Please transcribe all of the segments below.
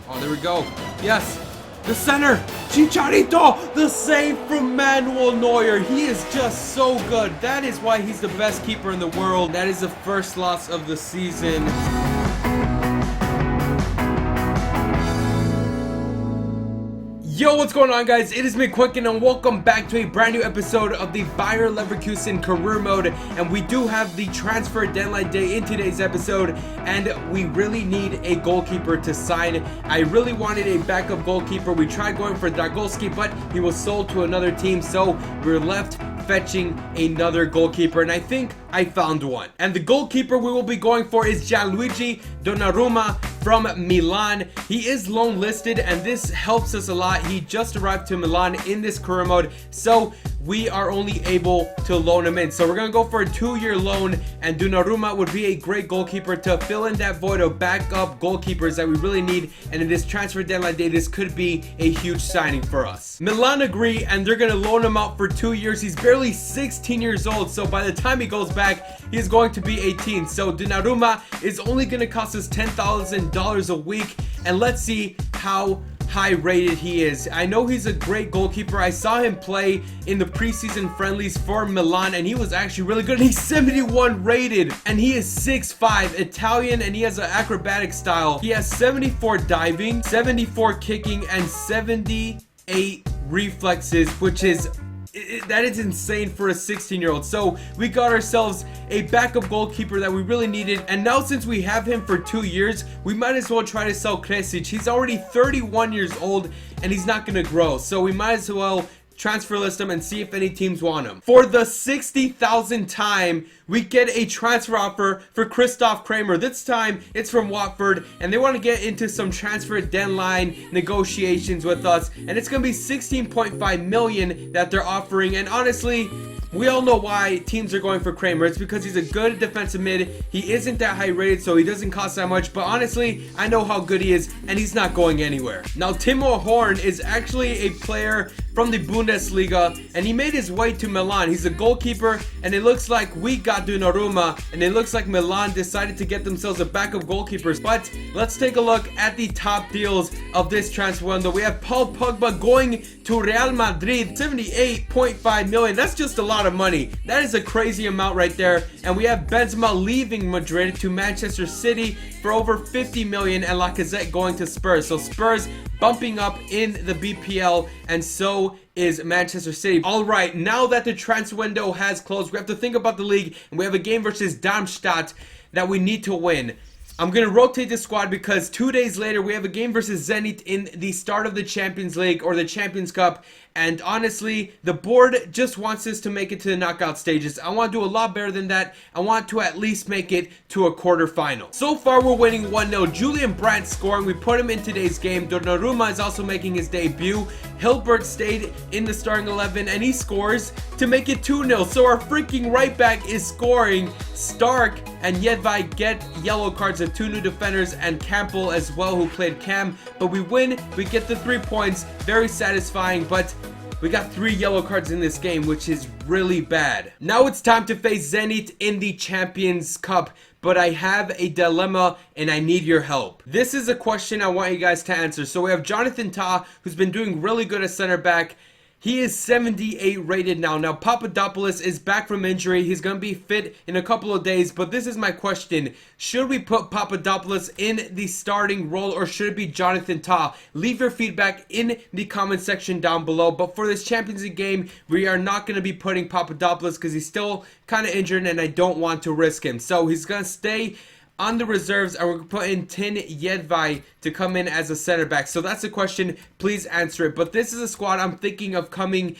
Oh, there we go. Yes. The center. Chicharito. The save from Manuel Neuer. He is just so good. That is why he's the best keeper in the world. That is the first loss of the season. Yo, what's going on, guys? It is me, Quicken, and welcome back to a brand new episode of the Bayer Leverkusen career mode. And we do have the transfer deadline day in today's episode, and we really need a goalkeeper to sign. I really wanted a backup goalkeeper. We tried going for Dragolski, but he was sold to another team, so we're left fetching another goalkeeper, and I think I found one. And the goalkeeper we will be going for is Gianluigi Donnarumma from Milan. He is loan listed, and this helps us a lot. He just arrived to Milan in this career mode, so we are only able to loan him in. So we're gonna go for a 2-year loan, and Donnarumma would be a great goalkeeper to fill in that void of backup goalkeepers that we really need. And in this transfer deadline day, this could be a huge signing for us. Milan agree, and they're gonna loan him out for 2 years. He's barely 16 years old, so by the time he goes back, he's going to be 18. So Donnarumma is only gonna cost us $10,000 a week, and let's see how high rated he is. I know he's a great goalkeeper. I saw him play in the preseason friendlies for Milan, and he was actually really good. He's 71 rated, and he is 6'5", Italian, and he has an acrobatic style. He has 74 diving, 74 kicking, and 78 reflexes, which is that is insane for a 16-year-old. So we got ourselves a backup goalkeeper that we really needed, and now since we have him for 2 years, we might as well try to sell Kresic. He's already 31 years old, and he's not gonna grow, so we might as well transfer list him and see if any teams want him. For the 60,000th time, we get a transfer offer for Christoph Kramer. This time it's from Watford, and they want to get into some transfer deadline negotiations with us, and it's gonna be 16.5 million that they're offering. And honestly, we all know why teams are going for Kramer. It's because he's a good defensive mid. He isn't that high rated, so he doesn't cost that much. But honestly, I know how good he is, and he's not going anywhere. Now, Timo Horn is actually a player from the Bundesliga, and he made his way to Milan. He's a goalkeeper, and it looks like we got Donnarumma, and it looks like Milan decided to get themselves a backup goalkeeper. But let's take a look at the top deals of this transfer window. We have Paul Pogba going to Real Madrid, 78.5 million. That's just a lot of money. That is a crazy amount right there. And we have Benzema leaving Madrid to Manchester City for over 50 million, and Lacazette going to Spurs. So Spurs bumping up in the BPL, and so is Manchester City. All right, now that the transfer window has closed, we have to think about the league, and we have a game versus Darmstadt that we need to win. I'm going to rotate the squad because 2 days later we have a game versus Zenit in the start of the Champions League or the Champions Cup, and honestly, the board just wants us to make it to the knockout stages. I want to do a lot better than that. I want to at least make it to a quarterfinal. So far, we're winning 1-0. Julian Brandt scoring. We put him in today's game. Donnarumma is also making his debut. Hilbert stayed in the starting 11, and he scores to make it 2-0. So our freaking right back is scoring. Stark and Jedvaj get yellow cards of 2 new defenders, and Campbell as well, who played Cam. But we win. We get the 3 points. Very satisfying, but we got 3 yellow cards in this game, which is really bad. Now it's time to face Zenit in the Champions Cup, but I have a dilemma and I need your help. This is a question I want you guys to answer. So we have Jonathan Tah, who's been doing really good at center back. He is 78 rated now. Now, Papadopoulos is back from injury. He's going to be fit in a couple of days. But this is my question. Should we put Papadopoulos in the starting role, or should it be Jonathan Tah? Leave your feedback in the comment section down below. But for this Champions League game, we are not going to be putting Papadopoulos because he's still kind of injured, and I don't want to risk him. So he's going to stay on the reserves, and we're going to put in Tin Jedvaj to come in as a center back. So that's a question. Please answer it. But this is a squad I'm thinking of coming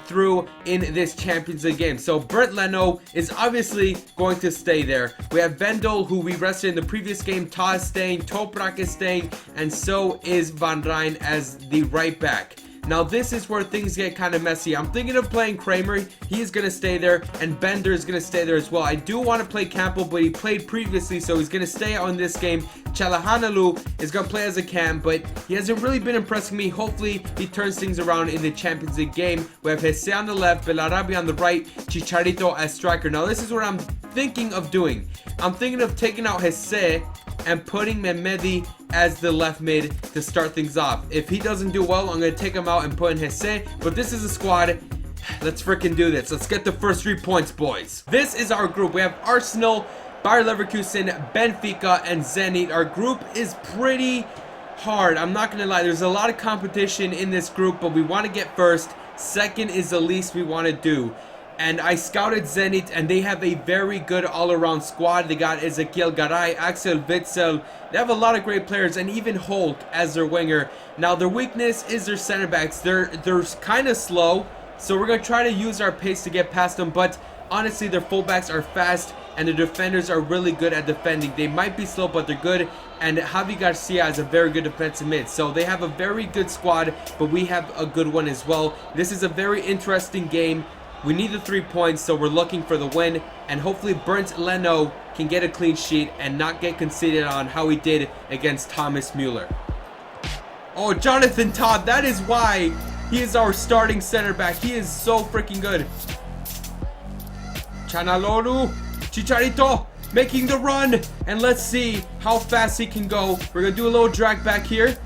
through in this Champions League game. So Bernd Leno is obviously going to stay there. We have Vendel, who we rested in the previous game. Ta is staying. Toprak is staying. And so is Van Rijn as the right back. Now this is where things get kind of messy. I'm thinking of playing Kramer. He's going to stay there, and Bender is going to stay there as well. I do want to play Campbell, but he played previously, so he's going to stay on this game. Calhanoglou is going to play as a cam, but he hasn't really been impressing me. Hopefully he turns things around in the Champions League game. We have Hesse on the left, Bellarabi on the right, Chicharito as striker. Now this is what I'm thinking of doing. I'm thinking of taking out Hesse and putting Mehmedi as the left mid to start things off. If he doesn't do well, I'm going to take him out and put in Hesse. But this is a squad. Let's freaking do this. Let's get the first 3 points, boys. This is our group. We have Arsenal, Bayer Leverkusen, Benfica, and Zenit. Our group is pretty hard. I'm not going to lie. There's a lot of competition in this group, but we want to get first. Second is the least we want to do. And I scouted Zenit, and they have a very good all-around squad. They got Ezekiel Garay, Axel Witsel. They have a lot of great players, and even Hulk as their winger. Now, their weakness is their center backs. They're kind of slow, so we're going to try to use our pace to get past them. But honestly, their fullbacks are fast, and the defenders are really good at defending. They might be slow, but they're good. And Javi Garcia is a very good defensive mid. So they have a very good squad, but we have a good one as well. This is a very interesting game. We need the 3 points, so we're looking for the win. And hopefully Bernd Leno can get a clean sheet and not get conceded on how he did against Thomas Muller. Oh, Jonathan Todd, that is why he is our starting center back. He is so freaking good. Calhanoglou, Chicharito, making the run. And let's see how fast he can go. We're going to do a little drag back here.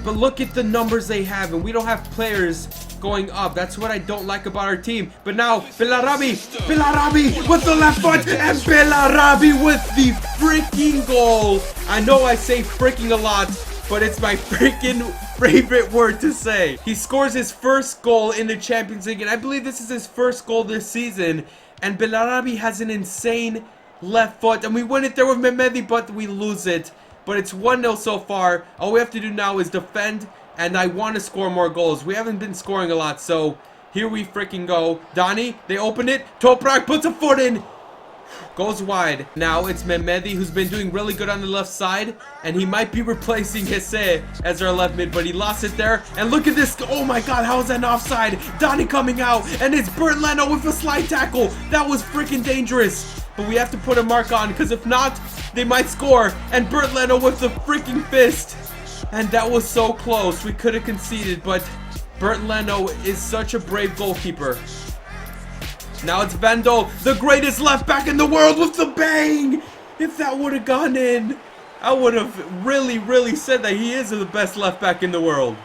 But look at the numbers they have, and we don't have players going up. That's what I don't like about our team. But now, Bellarabi with the left foot, and Bellarabi with the freaking goal. I know I say freaking a lot, but it's my freaking favorite word to say. He scores his first goal in the Champions League, and I believe this is his first goal this season. And Bellarabi has an insane left foot, and we win it there with Mehmedi, but we lose it. But it's 1-0 so far. All we have to do now is defend, and I want to score more goals. We haven't been scoring a lot, so here we freaking go. Donny, they open it. Toprak puts a foot in. Goes wide. Now it's Mehmedi, who's been doing really good on the left side, and he might be replacing Hesse as our left mid, but he lost it there. And look at this. Oh my god, how is that an offside? Donny coming out, and it's Bernd Leno with a slide tackle. That was freaking dangerous. But we have to put a mark on, because if not, they might score. And Bernd Leno with the freaking fist. And that was so close. We could have conceded, but Bernd Leno is such a brave goalkeeper. Now it's Vendel, the greatest left back in the world, with the bang. If that would have gone in, I would have really said that he is the best left back in the world.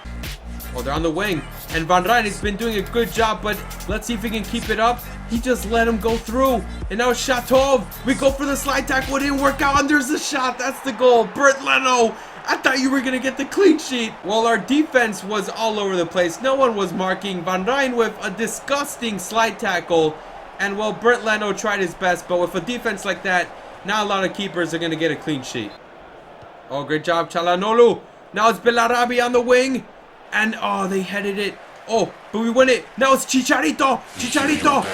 Oh, they're on the wing. And Van Rijn has been doing a good job, but let's see if he can keep it up. He just let him go through. And now it's Shatov. We go for the slide tackle. It didn't work out, and there's the shot. That's the goal. Bernd Leno. I thought you were going to get the clean sheet. Well, our defense was all over the place. No one was marking. Van Rijn with a disgusting slide tackle. And, well, Bernd Leno tried his best, but with a defense like that, not a lot of keepers are going to get a clean sheet. Oh, great job, Calhanoglou. Now it's Bellarabi on the wing. And, oh, they headed it. Oh, but we win it. Now it's Chicharito. Chicharito.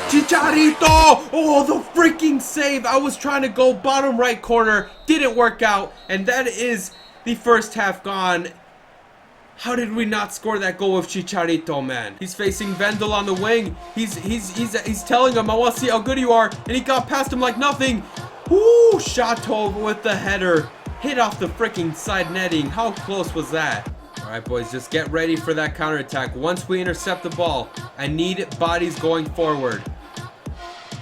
Oh, the freaking save. I was trying to go bottom right corner. Didn't work out. And that is the first half gone. How did we not score that goal with Chicharito, man? He's facing Vendel on the wing. He's telling him, I want to see how good you are. And he got past him like nothing. Woo, Shatov with the header. Hit off the freaking side netting. How close was that? Alright, boys, just get ready for that counterattack. Once we intercept the ball, I need bodies going forward.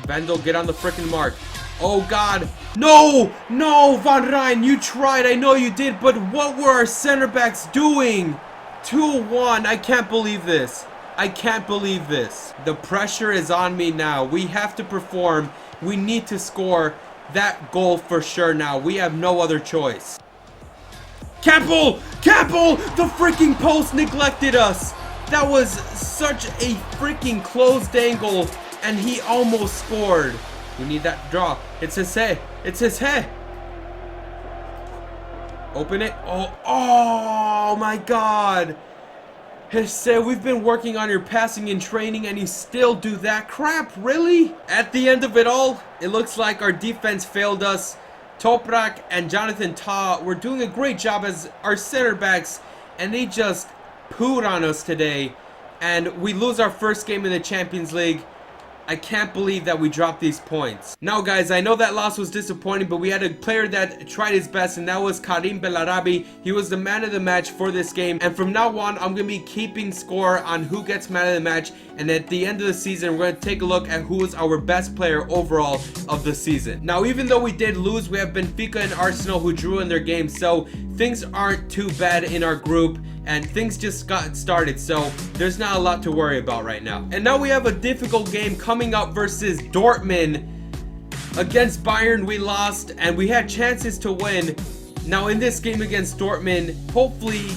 Vendel, get on the freaking mark. Oh, God. No! No, Van Rijn, you tried. I know you did, but what were our center backs doing? 2-1. I can't believe this. I can't believe this. The pressure is on me now. We have to perform. We need to score that goal for sure now. We have no other choice. Campbell! The freaking post neglected us. That was such a freaking closed angle, and he almost scored. We need that draw. It's his head. It's his head. Open it. Oh my god. Hesse, we've been working on your passing and training, and you still do that crap? Really? At the end of it all, it looks like our defense failed us. Toprak and Jonathan Tah were doing a great job as our center backs, and they just pooed on us today. And we lose our first game in the Champions League. I can't believe that we dropped these points. Now guys, I know that loss was disappointing, but we had a player that tried his best, and that was Karim Bellarabi. He was the man of the match for this game, and from now on I'm going to be keeping score on who gets man of the match, and at the end of the season we're going to take a look at who is our best player overall of the season. Now even though we did lose, we have Benfica and Arsenal who drew in their games, so things aren't too bad in our group, and things just got started, so there's not a lot to worry about right now. And now we have a difficult game coming up versus Dortmund. Against Bayern we lost, and we had chances to win. Now in this game against Dortmund, hopefully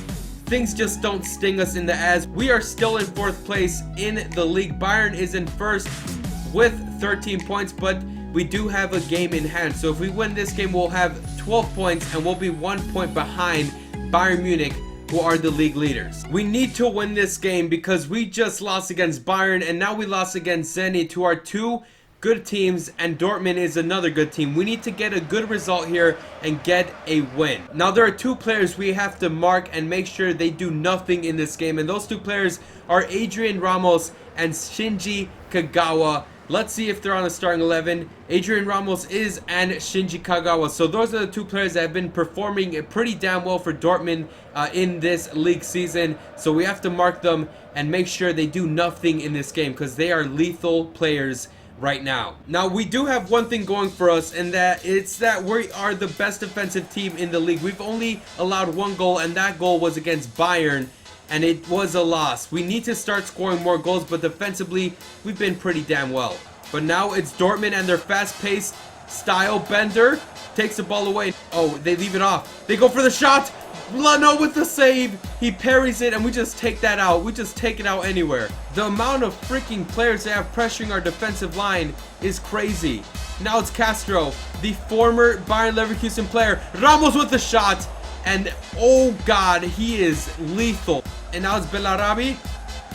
things just don't sting us in the ass. We are still in 4th place in the league. Bayern is in 1st with 13 points, but we do have a game in hand. So if we win this game, we'll have 12 points, and we'll be 1 point behind Bayern Munich, who are the league leaders. We need to win this game because we just lost against Bayern, and now we lost against Zenit, who are 2 good teams, and Dortmund is another good team. We need to get a good result here and get a win. Now there are 2 players we have to mark and make sure they do nothing in this game, and those 2 players are Adrian Ramos and Shinji Kagawa. Let's see if they're on the starting 11. Adrian Ramos is, and Shinji Kagawa. So those are the 2 players that have been performing pretty damn well for Dortmund in this league season. So we have to mark them and make sure they do nothing in this game because they are lethal players right now. Now we do have one thing going for us, and that it's that we are the best defensive team in the league. We've only allowed 1 goal, and that goal was against Bayern, and it was a loss. We need to start scoring more goals, but defensively we've been pretty damn well. But now it's Dortmund and their fast-paced style. Bender takes the ball away. Oh, they leave it off. They go for the shot. Leno with the save. He parries it, and we just take that out. We just take it out anywhere. The amount of freaking players they have pressuring our defensive line is crazy. Now it's Castro, the former Bayern Leverkusen player. Ramos with the shot. And oh god, he is lethal. And now it's Bellarabi.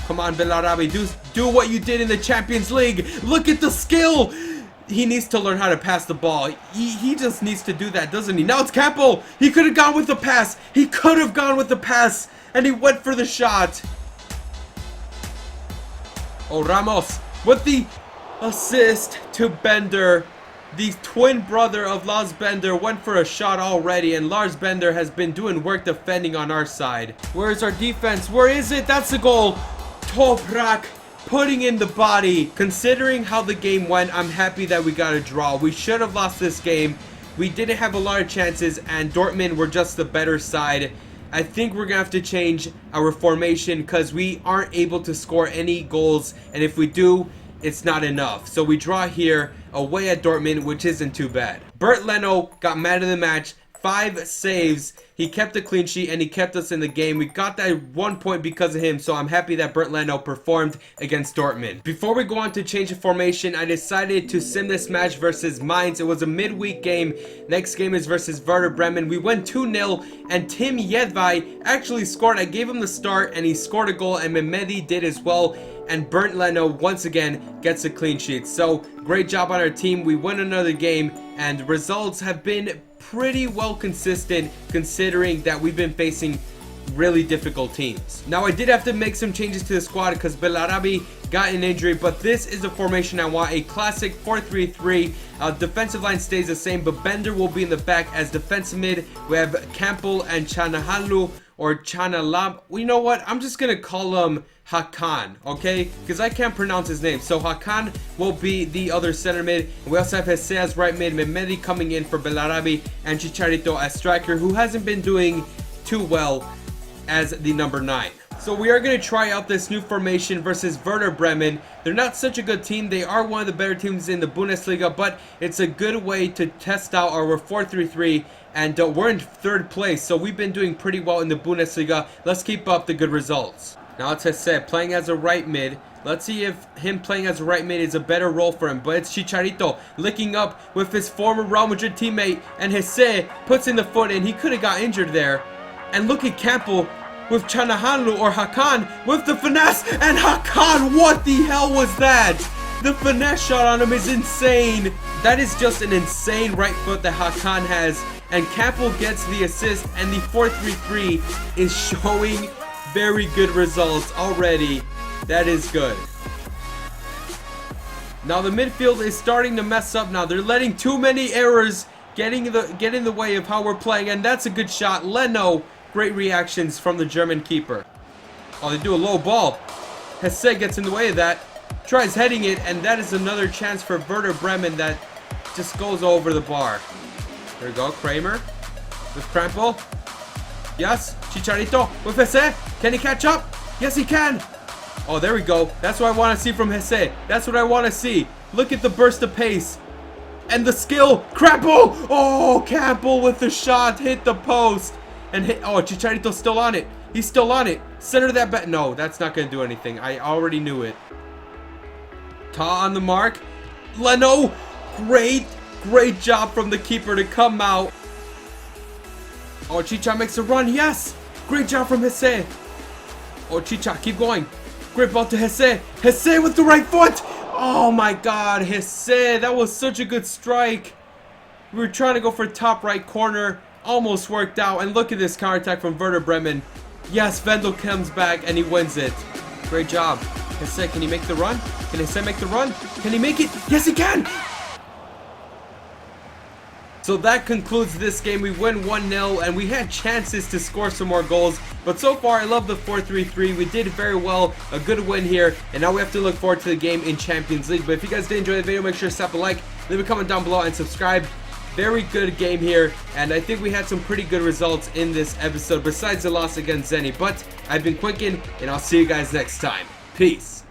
Come on, Bellarabi, do what you did in the Champions League. Look at the skill. He needs to learn how to pass the ball. He just needs to do that, doesn't he? Now it's Campbell. He could have gone with the pass. He could have gone with the pass, and he went for the shot. Oh, Ramos with the assist to Bender. The twin brother of Lars Bender went for a shot already, and Lars Bender has been doing work defending on our side. Where is our defense? Where is it? That's the goal. Toprak putting in the body. Considering how the game went, I'm happy that we got a draw. We should have lost this game. We didn't have a lot of chances, and Dortmund were just the better side. I think we're gonna have to change our formation because we aren't able to score any goals, and if we do, it's not enough. So we draw here away at Dortmund, which isn't too bad. Bernd Leno got man of the match. 5 saves. He kept a clean sheet, and he kept us in the game. We got that 1 point because of him, so I'm happy that Bernd Leno performed against Dortmund. Before we go on to change the formation, I decided to sim this match versus Mainz. It was a midweek game. Next game is versus Werder Bremen. We went 2-0, and Tim Jedvai actually scored. I gave him the start, and he scored a goal, and Mehmedi did as well. And Bernd Leno once again gets a clean sheet. So great job on our team. We win another game, and results have been pretty well consistent considering that we've been facing really difficult teams. Now I did have to make some changes to the squad because Bellarabi got an injury, but this is the formation I want, a classic 4-3-3. Defensive line stays the same, but Bender will be in the back as defensive mid. We have Campbell and Calhanoglou, or Chanalam. Well, you know what? I'm just gonna call him Hakan, okay? Because I can't pronounce his name. So Hakan will be the other center mid. We also have Hesse as right mid, Mehmedi coming in for Bellarabi, and Chicharito as striker, who hasn't been doing too well as the number 9. So we are going to try out this new formation versus Werder Bremen. They're not such a good team. They are one of the better teams in the Bundesliga, but it's a good way to test out our 4-3-3, and we're in 3rd place, so we've been doing pretty well in the Bundesliga. Let's keep up the good results. Now it's Hesse playing as a right mid. Let's see if him playing as a right mid is a better role for him. But it's Chicharito licking up with his former Real Madrid teammate, and Hesse puts in the foot, and he could have got injured there. And look at Campbell with Calhanoglou, or Hakan with the finesse, and Hakan, what the hell was that? The finesse shot on him is insane. That is just an insane right foot that Hakan has, and Campbell gets the assist, and the 4-3-3 is showing very good results already. That is good. Now the midfield is starting to mess up now. They're letting too many errors get in the way of how we're playing, and that's a good shot. Leno, great reactions from the German keeper. Oh, they do a low ball. Hesse gets in the way of that, tries heading it, and that is another chance for Werder Bremen that just goes over the bar. There we go, Kramer with Krampel. Yes, Chicharito with Hesse. Can he catch up? Yes, he can. Oh, there we go. That's what I want to see from Hesse. That's what I want to see. Look at the burst of pace. And the skill. Krampel! Oh, Campbell with the shot. Hit the post. And hit. Oh, Chicharito's still on it. He's still on it. Center that back. No, that's not going to do anything. I already knew it. Ta on the mark. Leno. Great job from the keeper to come out. Oh, Chicha makes a run. Yes. Great job from Hesse. Oh, Chicha, keep going. Great ball to Hesse. Hesse with the right foot. Oh my God, Hesse. That was such a good strike. We were trying to go for top right corner. Almost worked out. And look at this counterattack from Werder Bremen. Yes, Wendel comes back and he wins it. Great job. Hesse, can he make the run? Can Hesse make the run? Can he make it? Yes, he can. So that concludes this game. We win 1-0 and we had chances to score some more goals. But so far, I love the 4-3-3. We did very well. A good win here. And now we have to look forward to the game in Champions League. But if you guys did enjoy the video, make sure to slap a like, leave a comment down below, and subscribe. Very good game here. And I think we had some pretty good results in this episode besides the loss against Zenit. But I've been Quicken, and I'll see you guys next time. Peace.